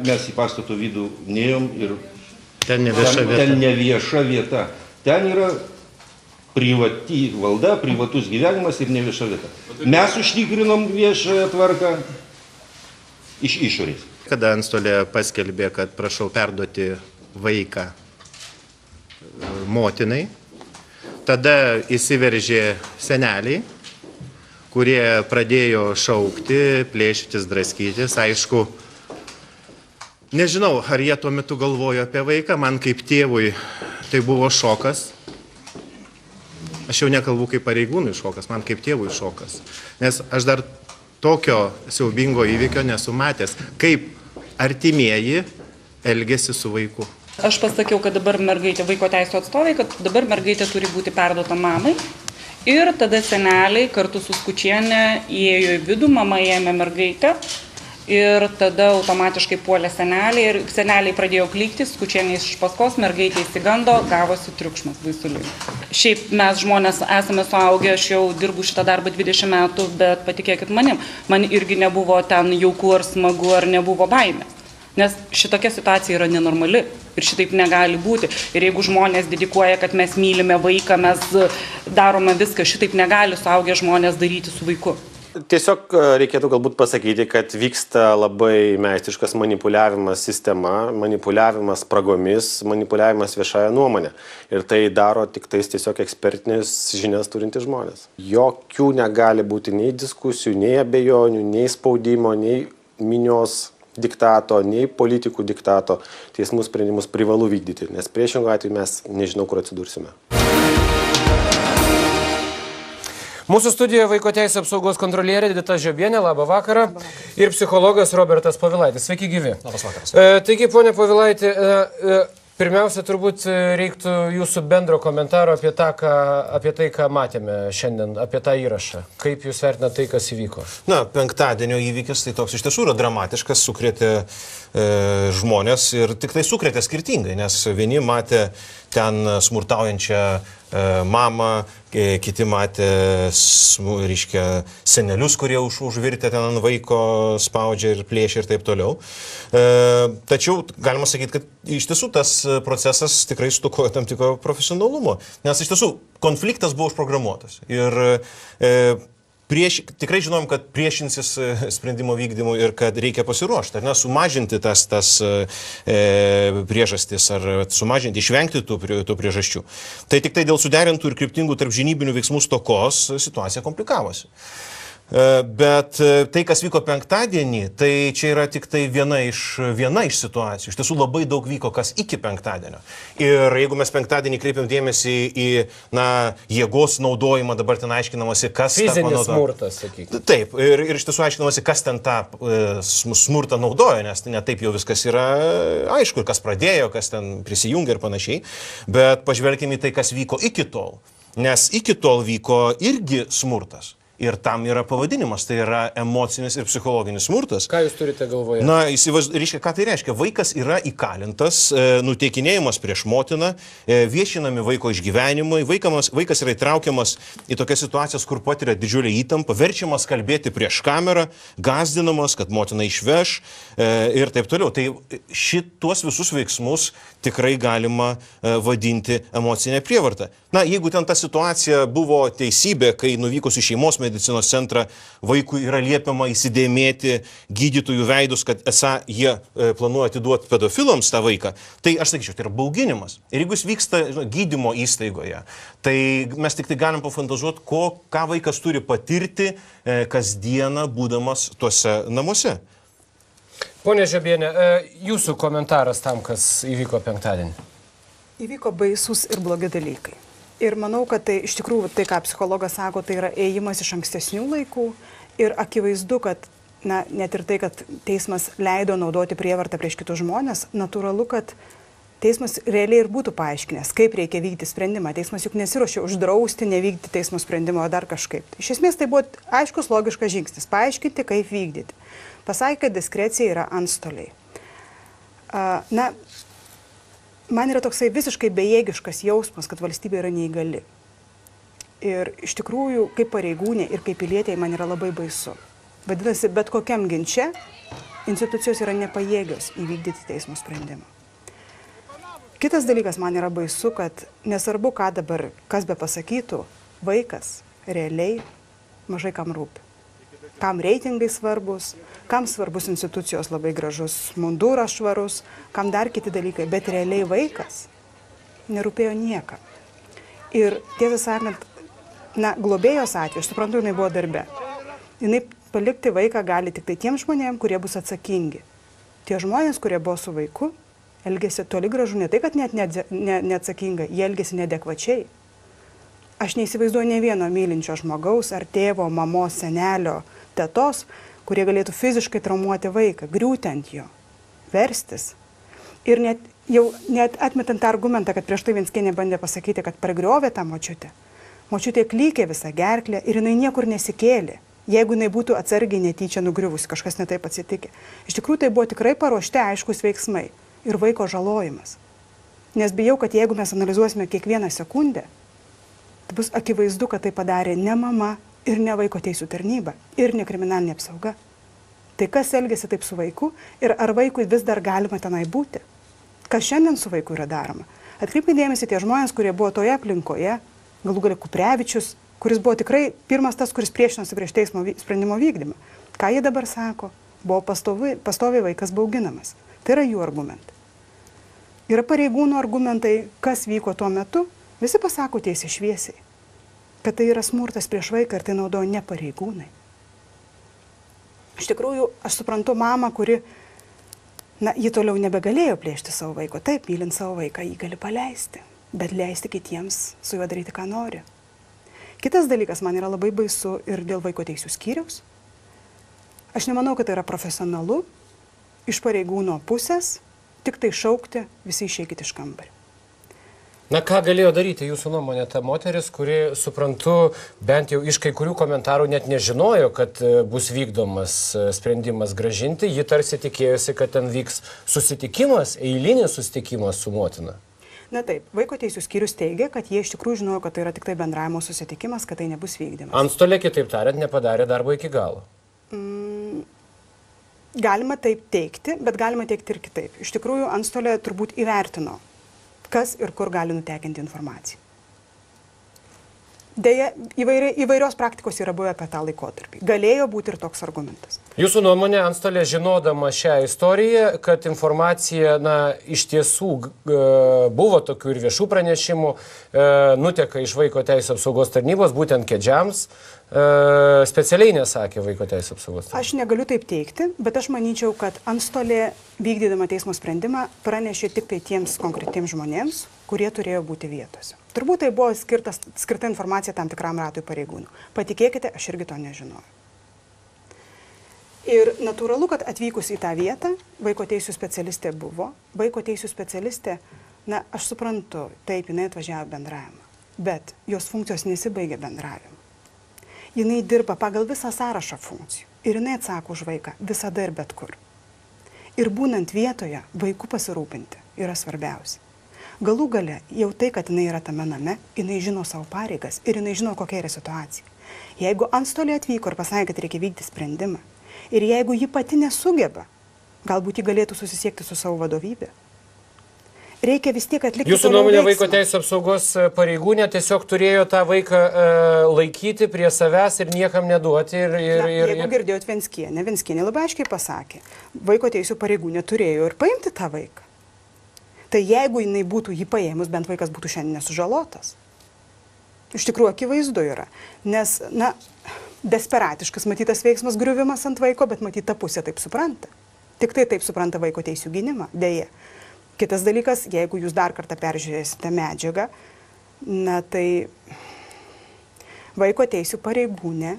Mes į pastato vidų neėjom ir ten ne vieša vieta. Ten ne vieša vieta. Ten yra privati valda, privatus gyvenimas ir ne vieša vieta. Mes užtikrinom viešąją tvarką iš išorės. Kada antstolė paskelbė, kad prašau perduoti vaiką motinai, tada įsiveržė seneliai, kurie pradėjo šaukti, plėšytis, draskytis. Aišku, nežinau, ar jie tuo metu galvojo apie vaiką, man kaip tėvui tai buvo šokas. Aš jau nekalbu kaip pareigūnui šokas, man kaip tėvui šokas. Nes aš dar tokio siaubingo įvykio nesu matęs, kaip artimieji elgėsi su vaiku. Aš pasakiau, kad dabar mergaitė, vaiko teisų atstovai, kad dabar mergaitė turi būti perduota mamai. Ir tada seneliai kartu su Skučienė įėjo į vidų, mama ėmė mergaitę. Ir tada automatiškai puolė seneliai ir seneliai pradėjo klykti, Skučienė iš paskos, mergaitė įsigando, gavosi triukšmas baisuliai. Šiaip mes žmonės esame suaugę, aš jau dirbu šitą darbą 20 metų, bet patikėkit manim, man irgi nebuvo ten jauku ar smagu, ar nebuvo baimė. Nes šitokia situacija yra nenormali ir šitaip negali būti. Ir jeigu žmonės dedikuoja, kad mes mylime vaiką, mes darome viską, šitaip negali suaugę žmonės daryti su vaiku. Tiesiog reikėtų galbūt pasakyti, kad vyksta labai meistriškas manipuliavimas sistema, manipuliavimas spragomis, manipuliavimas viešąją nuomonę. Ir tai daro tik tais tiesiog ekspertinės žinias turintys žmonės. Jokių negali būti nei diskusijų, nei abejonių, nei spaudimo, nei minios diktato, nei politikų diktato. Teismų sprendimus privalu vykdyti, nes priešingų atveju mes nežinau, kur atsidursime. Mūsų studijoje vaiko teisės apsaugos kontrolierė Edita Žiobienė, labą vakarą, ir psichologas Robertas Povilaitis. Sveiki gyvi. Labas vakaras. Taigi, ponia Povilaitė, pirmiausia, turbūt reiktų jūsų bendro komentaro apie tai, ką matėme šiandien, apie tą įrašą. Kaip jūs vertinate tai, kas įvyko? Na, penktadienio įvykis tai toks iš tiesų yra dramatiškas, sukrėtė žmonės ir tik tai sukrėtė skirtingai, nes vieni matė ten smurtaujančią mamą, kiti matė senelius, kurie užvirtė ten ant vaiko, spaudžia ir plėšia ir taip toliau. Tačiau galima sakyti, kad iš tiesų tas procesas tikrai stokoja tam tikro profesionalumo, nes iš tiesų konfliktas buvo užprogramuotas. Ir tikrai žinom, kad priešinsis sprendimo vykdymui ir kad reikia pasiruošti, ar ne, sumažinti tas priežastis, ar sumažinti, išvengti tų priežasčių. Tai tik tai dėl suderintų ir kryptingų tarpžinybinių veiksmų stokos situacija komplikavosi. Bet tai, kas vyko penktadienį, tai čia yra tik tai viena iš situacijų. Iš tiesų labai daug vyko, kas iki penktadienio. Ir jeigu mes penktadienį kreipiam dėmesį į jėgos naudojimą, dabar ten aiškinamasi, kas... Fizinis smurtas, sakykime. Taip, ir iš tiesų aiškinamasi, kas ten tą smurtą naudojo, nes ne taip jau viskas yra aišku, kas pradėjo, kas ten prisijungė ir panašiai. Bet pažvelkime į tai, kas vyko iki tol. Nes iki tol vyko irgi smurtas. Ir tam yra pavadinimas, tai yra emocinis ir psichologinis smurtas. Ką jūs turite galvoje? Na, ką tai reiškia? Vaikas yra įkalintas, nuteikinėjimas prieš motiną, viešinami vaiko išgyvenimai, vaikas yra įtraukiamas į tokias situacijas, kur patiria didžiulį įtampą, verčiamas kalbėti prieš kamerą, gąsdinamas, kad motina išveš ir taip toliau. Tai šituos visus veiksmus tikrai galima vadinti emocinė prievarta. Na, jeigu ten ta situacija buvo teisybė, kai nuvykus į šeimos medicinos centrą vaikui yra liepiama įsidėmėti gydytojų veidus, kad esą jie planuoja atiduoti pedofilams tą vaiką, tai aš sakyčiau, tai yra bauginimas. Ir jeigu jis vyksta gydymo įstaigoje, tai mes tik tai galim pafantazuoti, ką vaikas turi patirti kasdieną būdamas tuose namuose. Pone Žiobienė, jūsų komentaras tam, kas įvyko penktadienį. Įvyko baisus ir blogi dalykai. Ir manau, kad tai iš tikrųjų, tai ką psichologas sako, tai yra ėjimas iš ankstesnių laikų ir akivaizdu, kad net ir tai, kad teismas leido naudoti prievartą prieš kitus žmonės, natūralu, kad teismas realiai ir būtų paaiškinęs, kaip reikia vykdyti sprendimą. Teismas juk nesiruošė uždrausti, nevykdyti teismo sprendimo ar dar kažkaip. Iš esmės tai buvo aiškus, logiškas žingsnis - paaiškinti, kaip vykdyti. Pasakė, kad diskrecija yra antstoliai. Man yra toksai visiškai bejėgiškas jausmas, kad valstybė yra neįgali. Ir iš tikrųjų, kaip pareigūnė ir kaip pilietė, man yra labai baisu. Vadinasi, bet kokiam ginče institucijos yra nepajėgios įvykdyti teismo sprendimą. Kitas dalykas man yra baisu, kad nesvarbu, ką dabar kas be pasakytų, vaikas realiai mažai kam rūpi. Kam reitingai svarbus, kam svarbus institucijos labai gražus, munduras švarus, kam dar kiti dalykai, bet realiai vaikas nerūpėjo niekam. Ir tiesą sakant, globėjos atveju, aš suprantu, jinai buvo darbe. Jinai palikti vaiką gali tik tai tiem žmonėm, kurie bus atsakingi. Tie žmonės, kurie buvo su vaiku, elgėsi toli gražu ne tai, kad net neatsakingai, jie elgėsi neadekvačiai. Aš neįsivaizduoju ne vieno mylinčio žmogaus, ar tėvo, mamos, senelio, tetos, kurie galėtų fiziškai traumuoti vaiką, griūti ant jo, verstis. Ir net atmetant tą argumentą, kad prieš tai Venckienė bandė pasakyti, kad pargriovė tą močiutę. Močiutė klykė visą gerklę ir jinai niekur nesikėlė. Jeigu jinai būtų atsargiai netyčia nugriuvusi, kažkas netaip atsitikė. Iš tikrųjų, tai buvo tikrai paruošti aiškus veiksmai ir vaiko žalojimas. Nes bijau, kad jeigu mes analizuosime kiekvieną sekundę, tai bus akivaizdu, kad tai padarė ne mama ir ne vaiko teisų tarnyba ir ne kriminalinė apsauga. Tai kas elgėsi taip su vaiku ir ar vaikui vis dar galima tenai būti? Kas šiandien su vaiku yra daroma? Atkreipkite dėmesį tie žmonės, kurie buvo toje aplinkoje, galų gale Kuprevičius, kuris buvo tikrai pirmas tas, kuris priešinosi prieš teismo sprendimo vykdymą. Ką jie dabar sako? Buvo pastoviai vaikas bauginamas. Tai yra jų argumentai. Yra pareigūnų argumentai, kas vyko tuo metu. Visi pasako tiesiai šviesiai, kad tai yra smurtas prieš vaiką ir tai naudojo ne pareigūnai. Iš tikrųjų, aš suprantu mamą, kuri, ji toliau nebegalėjo plėšti savo vaiko. Taip, mylint savo vaiką, jį gali paleisti, bet leisti kitiems su juo daryti, ką nori. Kitas dalykas man yra labai baisu ir dėl vaiko teisų skyriaus. Aš nemanau, kad tai yra profesionalu iš pareigūno pusės, tik tai šaukti, visi išeikit iš kambario. Na, ką galėjo daryti jūsų nuomonė ta moteris, kuri, suprantu, bent jau iš kai kurių komentarų net nežinojo, kad bus vykdomas sprendimas gražinti, ji tarsi tikėjosi, kad ten vyks susitikimas, eilinis susitikimas su motina. Na taip, vaiko teisų skyrius teigia, kad jie iš tikrųjų žinojo, kad tai yra tik tai bendravimo susitikimas, kad tai nebus vykdymas. Antstolė, kitaip tariant, nepadarė darbo iki galo. Galima taip teikti, bet galima teikti ir kitaip. Iš tikrųjų, antstolė turbūt įvertino, kas ir kur gali nutekinti informaciją. Deja, įvairios praktikos yra buvę apie tą laikotarpį. Galėjo būti ir toks argumentas. Jūsų nuomonė, antstolė, žinodama šią istoriją, kad informacija, iš tiesų buvo tokių ir viešų pranešimų, nuteka iš vaiko teisų apsaugos tarnybos, būtent kedžiams, specialiai nesakė vaiko teisų apsaugos tarnybos. Aš negaliu taip teikti, bet aš manyčiau, kad antstolė, vykdydama teismo sprendimą, pranešė tik tai tiems konkretiems žmonėms, kurie turėjo būti vietose. Turbūt tai buvo skirta informacija tam tikram ratui pareigūnų. Patikėkite, aš irgi to nežinojau. Ir natūralu, kad atvykus į tą vietą, vaiko teisų specialistė buvo. Vaiko teisų specialistė, aš suprantu, taip, jinai atvažiavo bendravimą, bet jos funkcijos nesibaigia bendravimu. Jinai dirba pagal visą sąrašą funkcijų ir jinai atsako už vaiką visada ir bet kur. Ir būnant vietoje, vaikų pasirūpinti yra svarbiausia. Galų gale, jau tai, kad jinai yra tame name, jinai žino savo pareigas ir jinai žino, kokia yra situacija. Jeigu antstolė atvyko ir pasakė, kad reikia vykdyti sprendimą, ir jeigu ji pati nesugeba, galbūt ji galėtų susisiekti su savo vadovybė. Reikia vis tiek atlikti. Jūsų nuomonė, vaiko teisų apsaugos pareigūnė tiesiog turėjo tą vaiką laikyti prie savęs ir niekam neduoti. Jeigu girdėjot Venckienę, Venckienė labai aiškiai pasakė, vaiko teisų pareigūnė turėjo ir paimti tą vaiką. Tai jeigu jinai būtų jį paėmus, bent vaikas būtų šiandien nesužalotas. Iš tikrųjų, akivaizdu yra. Nes, desperatiškas matytas veiksmas griuvimas ant vaiko, bet matyt, ta pusė taip supranta. Tik tai taip supranta vaiko teisų gynimą, dėja. Kitas dalykas, jeigu jūs dar kartą peržiūrėsite medžiagą, tai vaiko teisų pareigūnė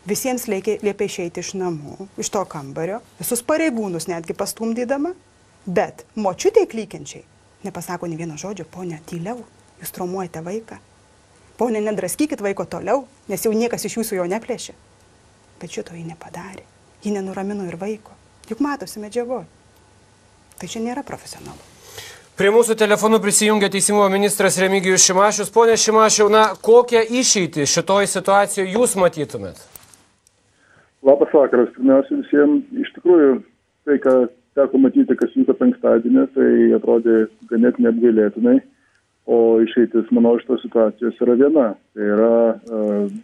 visiems liepia išeiti iš namų, iš to kambario, visus pareigūnus netgi pastumdydama, bet močiutei klykiančiai nepasako nė vieno žodžio, ponia, tyliau, jūs traumuojate vaiką. Ponia, nedraskykit vaiko toliau, nes jau niekas iš jūsų jo neplėšė. Bet šito ji nepadarė. Ji nenuramino ir vaiko. Juk matosi medžiagoje. Tai čia nėra profesionalu. Prie mūsų telefonų prisijungia Teisingumo ministras Remigijus Šimašius. Pone Šimašiau, kokią išeitį šitoj situacijoje jūs matytumėt? Labas vakaras. Pirmiausia, visiems iš tikrųjų tai, ką teko matyti, kas vyko penktadienį, tai atrodė ganėtinai apgailėtinai, o išeitis, manau, iš tos situacijos yra viena. Tai yra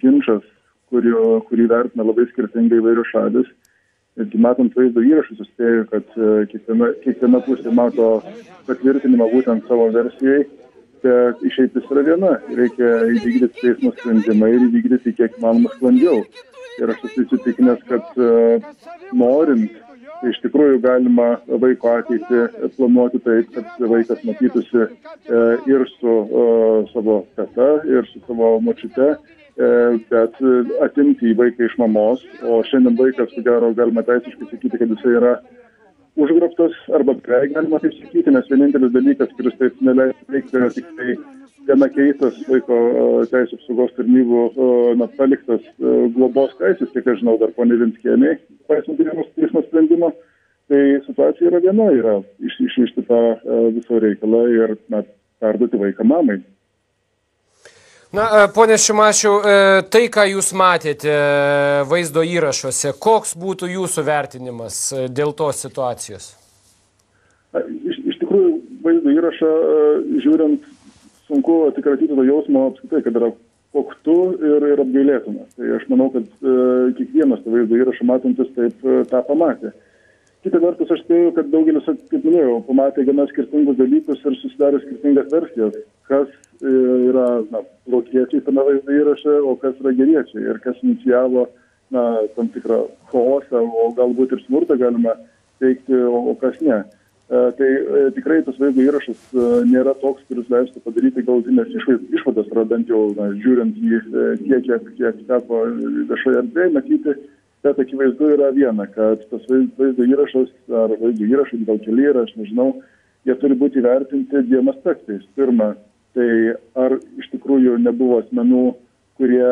ginčas, kurį vertina labai skirtingai įvairios šalis. Ir matant vaizdo įrašus, suspėju, kad kiekviena pusė mato patvirtinimą būtent savo versijai, bet išeitis yra viena. Reikia įvykdyti teismo sprendimą ir įvykdyti kiek įmanoma sklandžiau. Ir aš esu įsitikinęs, kad norint, tai iš tikrųjų galima vaiko ateitį planuoti taip, kad vaikas matytųsi ir su savo teta, ir su savo močiute, bet atimti į vaiką iš mamos, o šiandien vaikas, ko gero, galima teisiškai sakyti, kad jisai yra užgrobtas, arba beveik galima taip sakyti, nes vienintelis dalykas, kuris taip neleistų veikti, yra tik tai gana keistas vaiko teisų apsaugos tarnybų paliktas globos teisės, kiek aš žinau, dar ponė Vinskienė, paisant teismo sprendimo. Tai situacija yra viena, yra išrišti tą viso reikalą ir perduoti vaiką mamai. Na, ponė Šimašiau, tai, ką jūs matėte vaizdo įrašuose, koks būtų jūsų vertinimas dėl tos situacijos? Iš tikrųjų, vaizdo įrašą žiūrint, sunku atsikratyti to jausmo apskritai, kad yra koktu ir apgailėtina. Tai aš manau, kad kiekvienas to vaizdo įrašą matantis taip tą pamatė. Kita vertus, aš spėju, kad daugelis, kaip minėjau, pamatė gana skirtingus dalykus ir susidarė skirtingas versijas, kas yra blogiečiai tame vaizdo įraše, o kas yra geriečiai ir kas inicijavo tam tikrą chaosą, o galbūt ir smurtą galima teikti, o kas ne. Tai tikrai tas vaizdo įrašas nėra toks, kuris leistų padaryti galutinės išvadas, ar bent jau žiūrint jį tiek, kiek teko viešoje erdvėje matyti. Bet akivaizdu yra viena, kad tas vaizdo įrašas ar vaizdo įrašai, gal keli yra, aš nežinau, jie turi būti įvertinti dviem aspektais. Pirma, tai ar iš tikrųjų nebuvo asmenų, kurie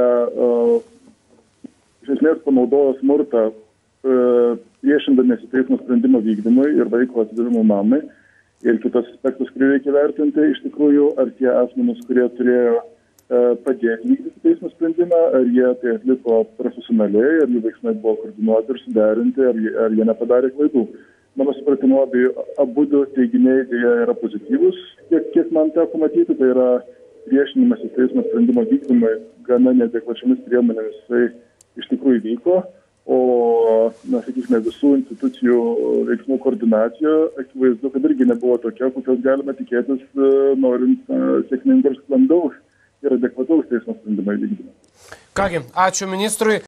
iš esmės panaudojo smurtą priešindamiesi teismo sprendimo vykdymui ir vaiko atidavimo mamai. Ir kitas aspektas, kurį reikia vertinti, iš tikrųjų, ar tie asmenys, kurie turėjo padėti vykdyti teismo sprendimą, ar jie tai atliko profesionaliai, ar jų veiksmai buvo koordinuoti ir suderinti, ar jie nepadarė klaidų. Mano supratimu, abu teiginiai yra pozityvus, kiek man teko matyti, tai yra priešinimasis teismo sprendimo vykdymai gana neadekvačiomis priemonėmis, tai iš tikrųjų vyko, o, sakykime, visų institucijų veiksmų koordinacija, akivaizdu, kad irgi nebuvo tokia, kokios galima tikėtis, norint sėkmingai ir sklandaus ir adekvataus teismo sprendimo įvykdymo. Kągi, ačiū ministrui.